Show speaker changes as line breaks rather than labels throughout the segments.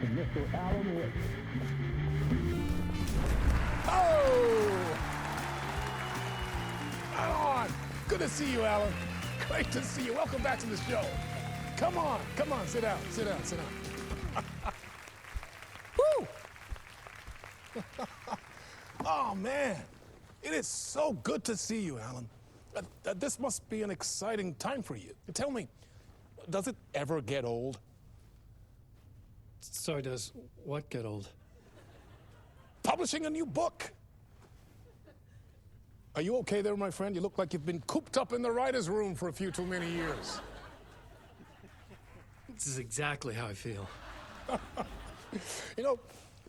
and Mr. Alan Wake.
Oh! Right on! Good to see you, Alan. Great to see you. Welcome back to the show. Come on, sit down, sit down, sit down. Woo! Oh, man. It is so good to see you, Alan. This must be an exciting time for you. Tell me, does it ever get old?
Sorry, does what get old?
Publishing a new book. Are you okay there, my friend? You look like you've been cooped up in the writer's room for a few too many years.
This is exactly how I feel.
You know,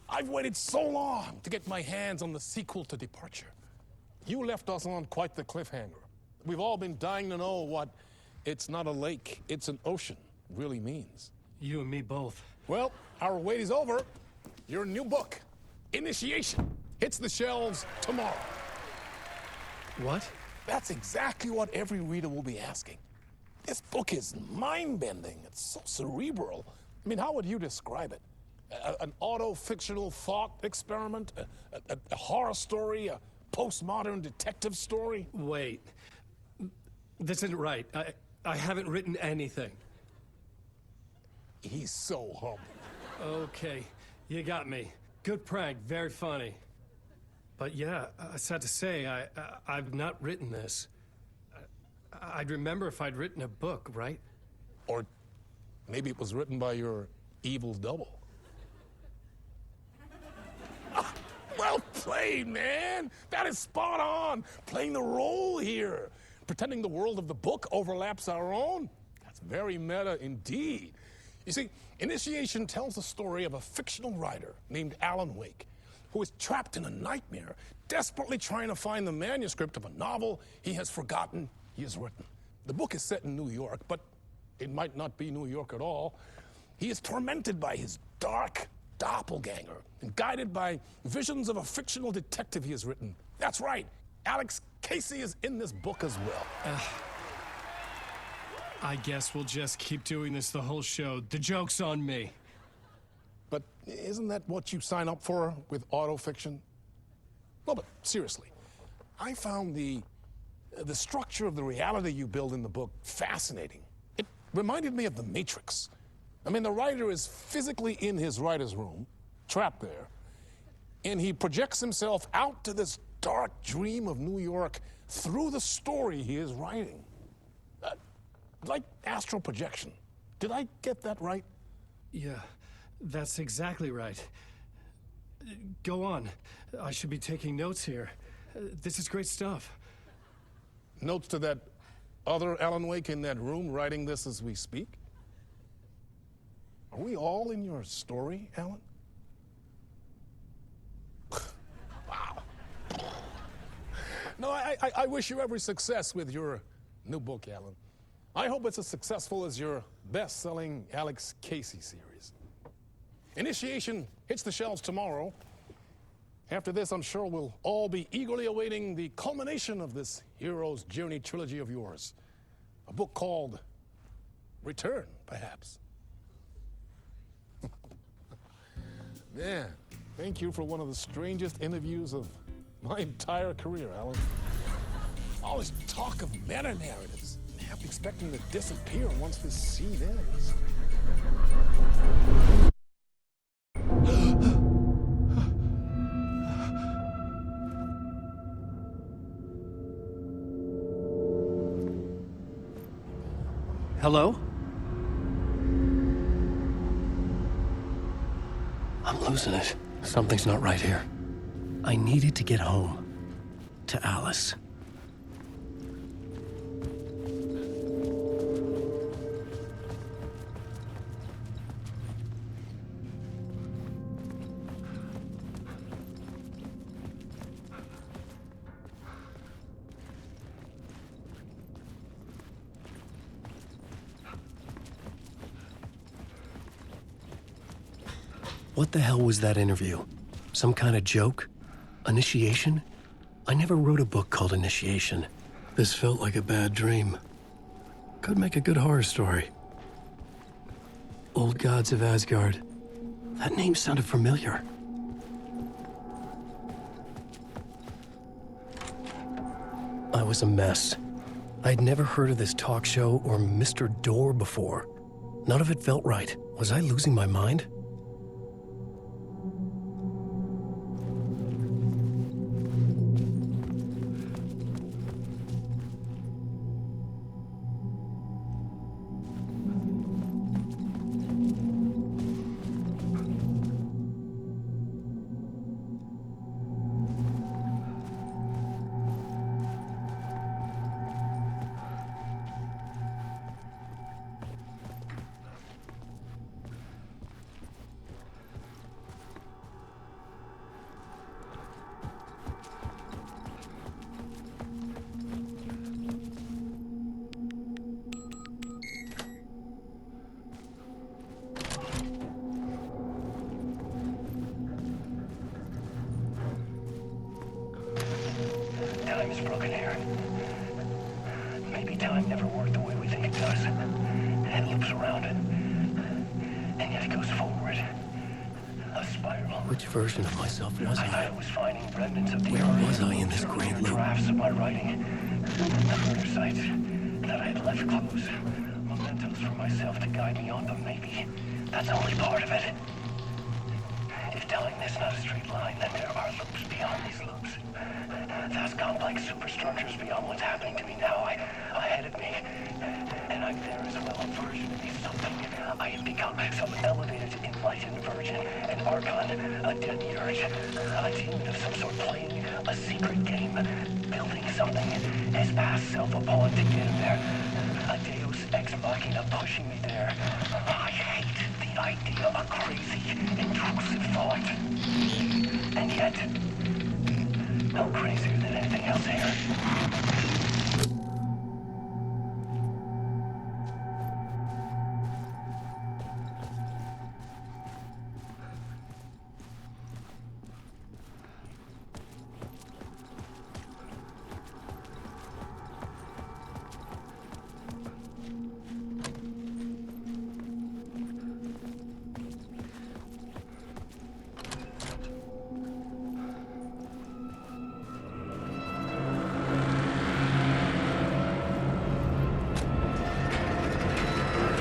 I've waited so long to get my hands on the sequel to Departure. You left us on quite the cliffhanger. We've all been dying to know what "it's not a lake, it's an ocean" really means.
You and me both.
Well, our wait is over. Your new book, Initiation, hits the shelves tomorrow.
What?
That's exactly what every reader will be asking. This book is mind-bending. It's so cerebral. I mean, how would you describe it? An auto-fictional thought experiment? A horror story? A postmodern detective story?
Wait. This isn't right. I haven't written anything.
He's so humble.
Okay, you got me. Good prank, very funny. But yeah, sad to say, I've not written this. I'd remember if I'd written a book, right?
Or maybe it was written by your evil double. Well played, man. That is spot on. Playing the role here. Pretending the world of the book overlaps our own. That's very meta indeed. You see, Initiation tells the story of a fictional writer named Alan Wake, who is trapped in a nightmare, desperately trying to find the manuscript of a novel he has forgotten he has written. The book is set in New York, but it might not be New York at all. He is tormented by his dark doppelganger and guided by visions of a fictional detective he has written. That's right, Alex Casey is in this book as well.
I guess we'll just keep doing this the whole show. The joke's on me.
But isn't that what you sign up for with autofiction? No, but seriously, I found the structure of the reality you build in the book fascinating. It reminded me of The Matrix. I mean, the writer is physically in his writer's room, trapped there, and he projects himself out to this dark dream of New York through the story he is writing. Like astral projection. Did I get that right?
Yeah, that's exactly right. Go on. I should be taking notes here. This is great stuff.
Notes to that other Alan Wake in that room writing this as we speak? Are we all in your story, Alan? Wow. No, I wish you every success with your new book, Alan. I hope it's as successful as your best-selling Alex Casey series. Initiation hits the shelves tomorrow. After this, I'm sure we'll all be eagerly awaiting the culmination of this hero's journey trilogy of yours. A book called Return, perhaps. Man, thank you for one of the strangest interviews of my entire career, Alan. All this talk of meta-narratives. I'm expecting to disappear once this scene ends.
Hello? I'm losing it. Something's not right here. I needed to get home. To Alice. What the hell was that interview? Some kind of joke? Initiation? I never wrote a book called Initiation. This felt like a bad dream. Could make a good horror story. Old gods of Asgard. That name sounded familiar. I was a mess. I'd never heard of this talk show or Mr. Door before. None of it felt right. Was I losing my mind?
Time is broken here. Maybe time never worked the way we think it does. It loops around, and yet it goes forward. A spiral.
Which version of myself was
I thought
I?
I was finding remnants of the
Where
early
was I in this great loop?
drafts of my writing. The murder sites that I had left clues. Mementos for myself to guide me on, but maybe that's only part of it. If telling this not a straight line, then there are loops beyond these loops. Vast complex superstructures beyond what's happening to me now, ahead of me. And I'm there as well, a version of me, something. I have become some elevated, enlightened virgin, an archon, a demiurge, a demon of some sort playing a secret game, building something, his past self upon to get him there. A deus ex machina pushing me there. I hate the idea of crazy, intrusive thought. And yet, no crazier than anything else here.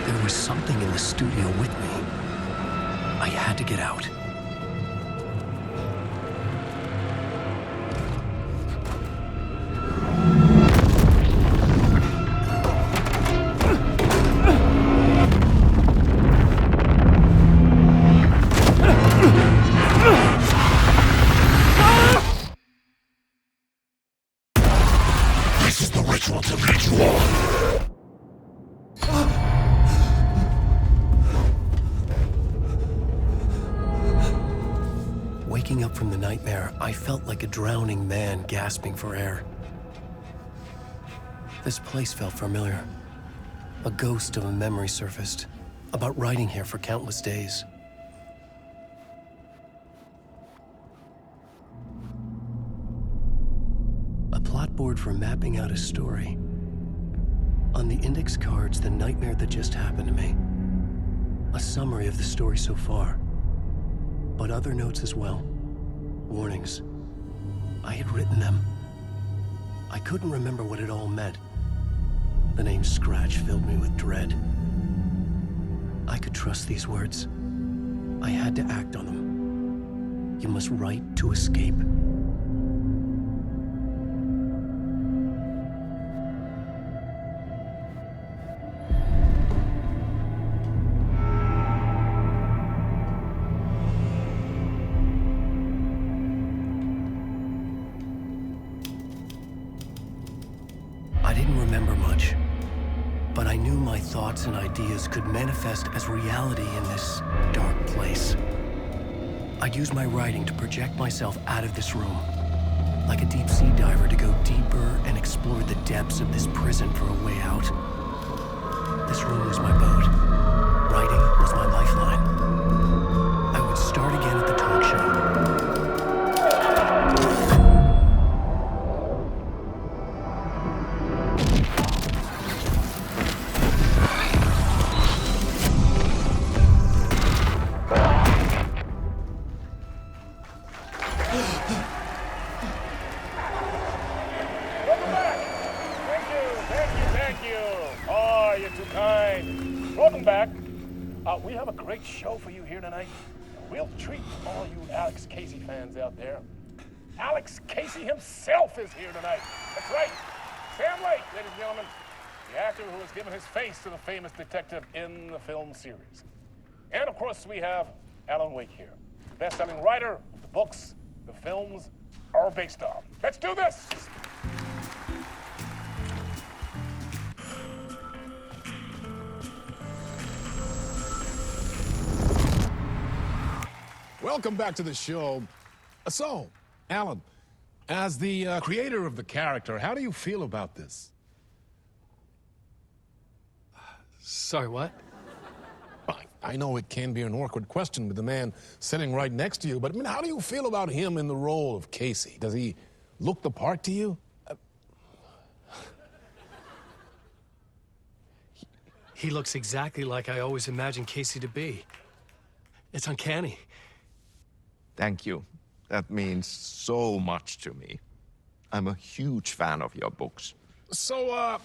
There was something in the studio with me. I had to get out.
This is the ritual to lead you on.
Waking up from the nightmare, I felt like a drowning man gasping for air. This place felt familiar. A ghost of a memory surfaced, about writing here for countless days. A plot board for mapping out a story. On the index cards, the nightmare that just happened to me. A summary of the story so far, but other notes as well. Warnings. I had written them. I couldn't remember what it all meant. The name Scratch filled me with dread. I could trust these words. I had to act on them. You must write to escape. I didn't remember much, but I knew my thoughts and ideas could manifest as reality in this dark place. I'd use my writing to project myself out of this room, like a deep sea diver to go deeper and explore the depths of this prison for a way out. This room was my boat. Writing was my lifeline. I would start again at the talk show.
great show for you here tonight. A real treat for all you Alex Casey fans out there. Alex Casey himself is here tonight. That's right. Sam Lake, ladies and gentlemen, the actor who has given his face to the famous detective in the film series. And of course, we have Alan Wake here, best-selling writer of the books the films are based on. Let's do this! Welcome back to the show. So, Alan, as the creator of the character, how do you feel about this?
Sorry, what?
I know it can be an awkward question with the man sitting right next to you, but I mean, how do you feel about him in the role of Casey? Does he look the part to you?
He looks exactly like I always imagined Casey to be. It's uncanny.
Thank you. That means so much to me. I'm a huge fan of your books.
So,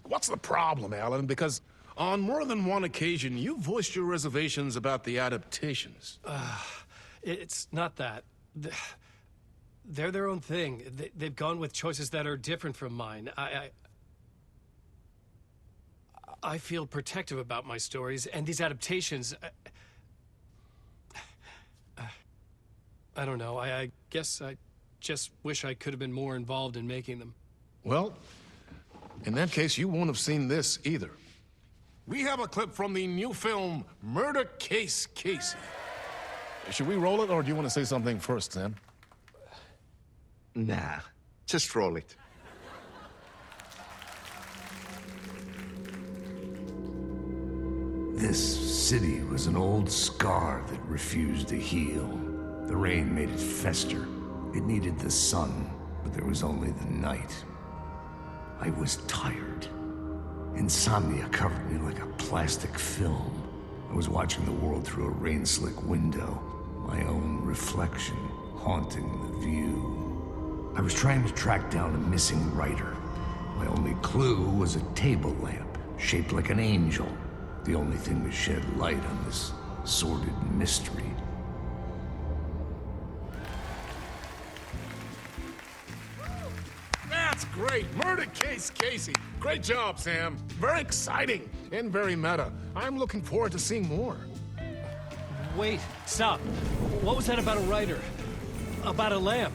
what's the problem, Alan? Because on more than one occasion, you voiced your reservations about the adaptations.
It's not that. They're their own thing. They've gone with choices that are different from mine. I feel protective about my stories, and these adaptations... I don't know. I guess I just wish I could have been more involved in making them.
Well, in that case, you won't have seen this either. We have a clip from the new film, Murder Case Casey. Should we roll it, or do you want to say something first, Sam?
Nah, just roll it.
This city was an old scar that refused to heal. The rain made it fester. It needed the sun, but there was only the night. I was tired. Insomnia covered me like a plastic film. I was watching the world through a rain-slick window, my own reflection haunting the view. I was trying to track down a missing writer. My only clue was a table lamp, shaped like an angel, the only thing to shed light on this sordid mystery.
That's great! Murder Case Casey! Great job, Sam. Very exciting and very meta. I'm looking forward to seeing more.
Wait, stop. What was that about a writer? About a lamp?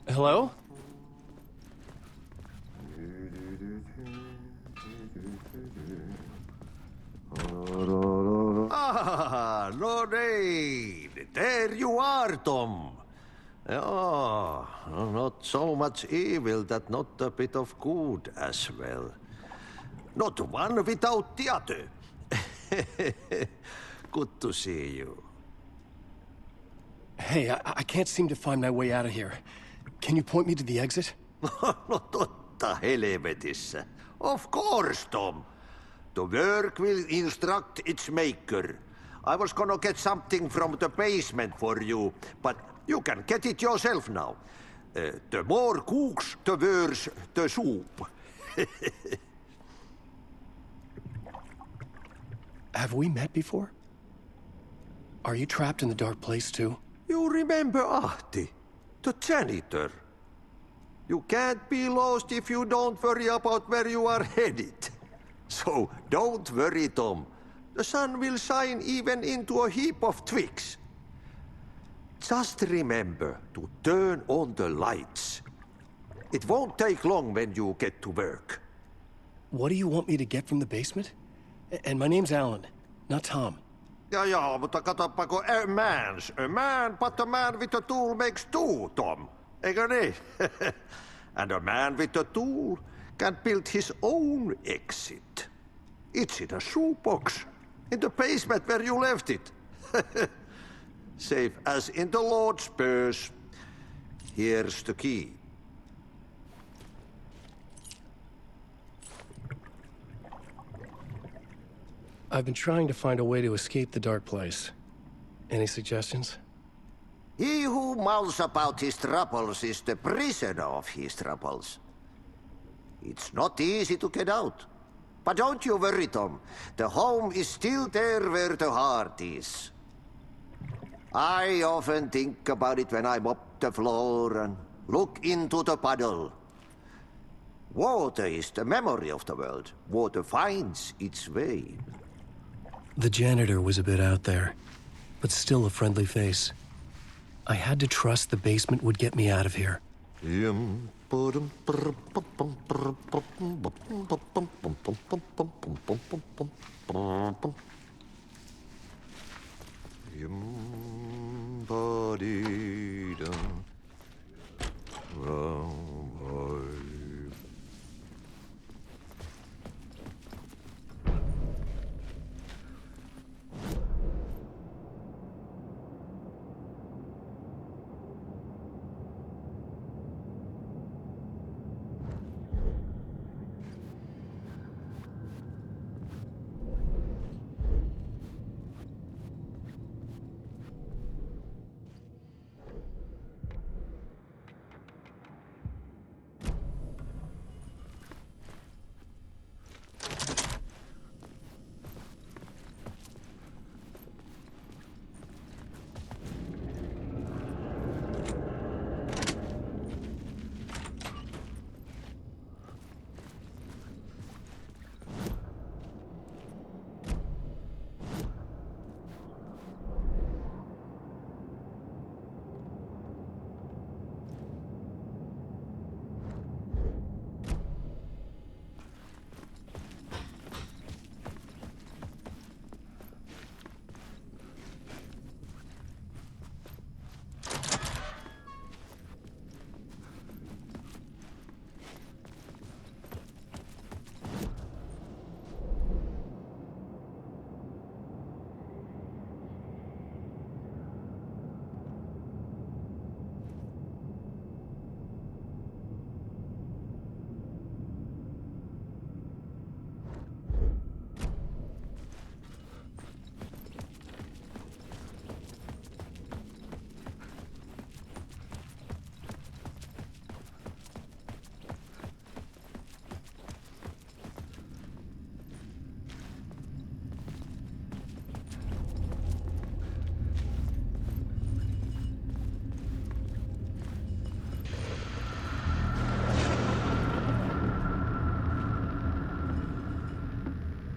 Hello?
Ah, Lorraine! There you are, Tom. Oh, not so much evil that not a bit of good as well. Not one without the other. Good to see you.
Hey, I can't seem to find my way out of here. Can you point me to the exit?
No totta helvetissä. Of course, Tom. The work will instruct its maker. I was gonna get something from the basement for you, but you can get it yourself now. The more cooks, the worse the soup.
Have we met before? Are you trapped in the dark place too?
You remember Ahti, the janitor. You can't be lost if you don't worry about where you are headed. So don't worry, Tom. The sun will shine even into a heap of twigs. Just remember to turn on the lights. It won't take long when you get to work.
What do you want me to get from the basement? And my name's Alan, not Tom.
Ja, mutta katsopako a man, but a man with a tool makes two, Tom. Eikö niin? And a man with a tool can build his own exit. It's in a shoebox, in the basement where you left it. Safe as in the Lord's purse. Here's the key.
I've been trying to find a way to escape the dark place. Any suggestions?
He who mouths about his troubles is the prisoner of his troubles. It's not easy to get out. But don't you worry, Tom. The home is still there where the heart is. I often think about it when I mop the floor and look into the puddle. Water is the memory of the world. Water finds its way.
The janitor was a bit out there, but still a friendly face. I had to trust the basement would get me out of here.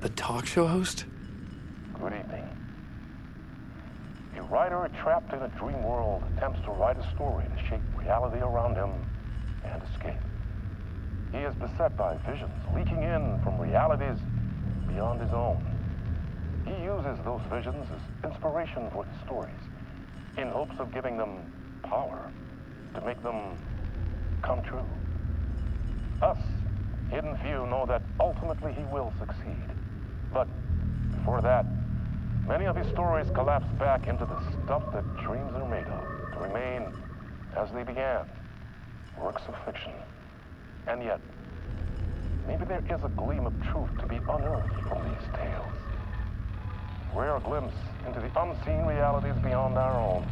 The talk show host?
Good evening. A writer trapped in a dream world attempts to write a story to shape reality around him and escape. He is beset by visions leaking in from realities beyond his own. He uses those visions as inspiration for his stories in hopes of giving them power. to make them come true. Us, hidden few, know that ultimately he will succeed. But before that, many of his stories collapse back into the stuff that dreams are made of, to remain as they began, works of fiction. And yet, maybe there is a gleam of truth to be unearthed from these tales. A rare glimpse into the unseen realities beyond our own,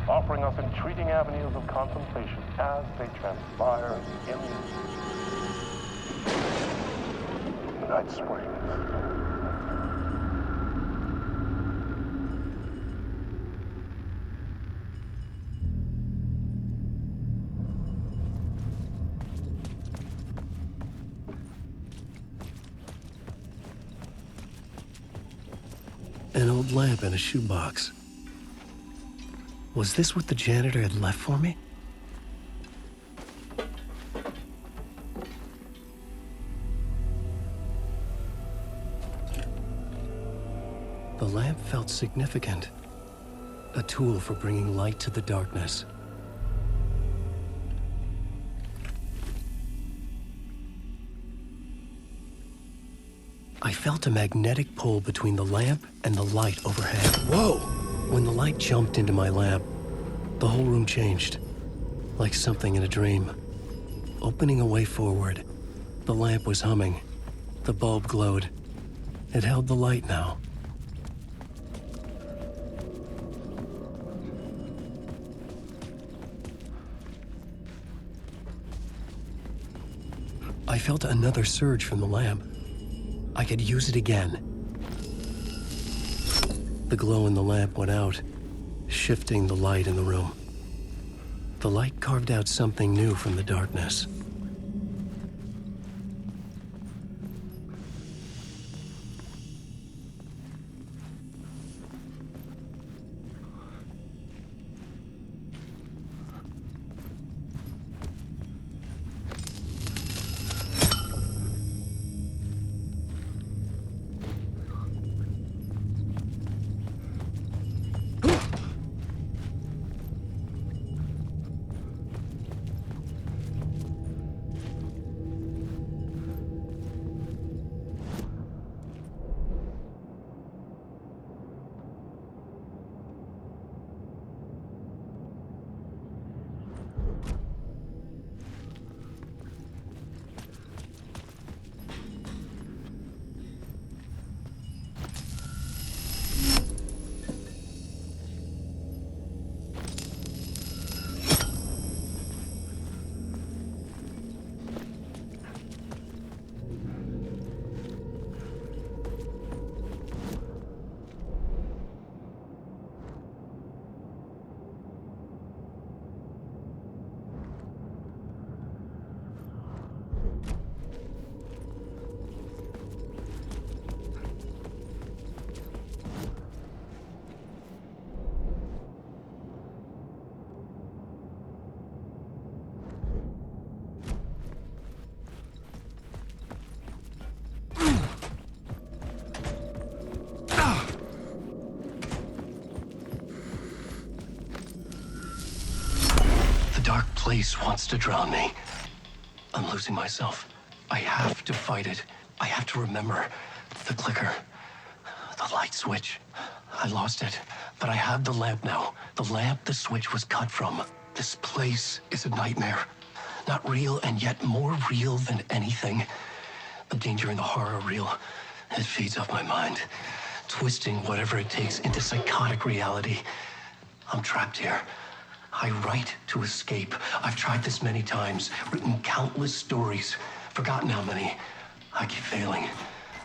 offering us intriguing avenues of contemplation as they transpire in the night springs.
An old lamp in a shoebox. Was this what the janitor had left for me? The lamp felt significant. A tool for bringing light to the darkness. I felt a magnetic pull between the lamp and the light overhead. Whoa! When the light jumped into my lamp, the whole room changed, like something in a dream. Opening a way forward, the lamp was humming. The bulb glowed. It held the light now. I felt another surge from the lamp. I could use it again. The glow in the lamp went out, shifting the light in the room. The light carved out something new from the darkness. The dark place wants to drown me. I'm losing myself. I have to fight it. I have to remember the clicker, the light switch. I lost it, but I have the lamp now. The lamp the switch was cut from. This place is a nightmare. Not real, and yet more real than anything. The danger and the horror real. It feeds off my mind, twisting whatever it takes into psychotic reality. I'm trapped here. I write to escape. I've tried this many times, written countless stories, forgotten how many. I keep failing,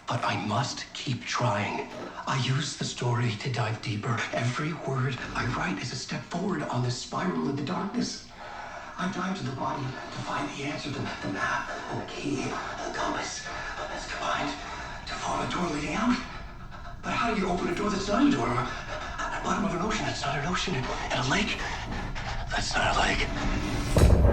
but I must keep trying. I use the story to dive deeper. Every word I write is a step forward on this spiral in the darkness. I dive to the body to find the answer, the map, and the key, and the compass. It's combined to form a door leading out. But how do you open a door that's not a door? At the bottom of an ocean that's not an ocean, and a lake that's not a lake.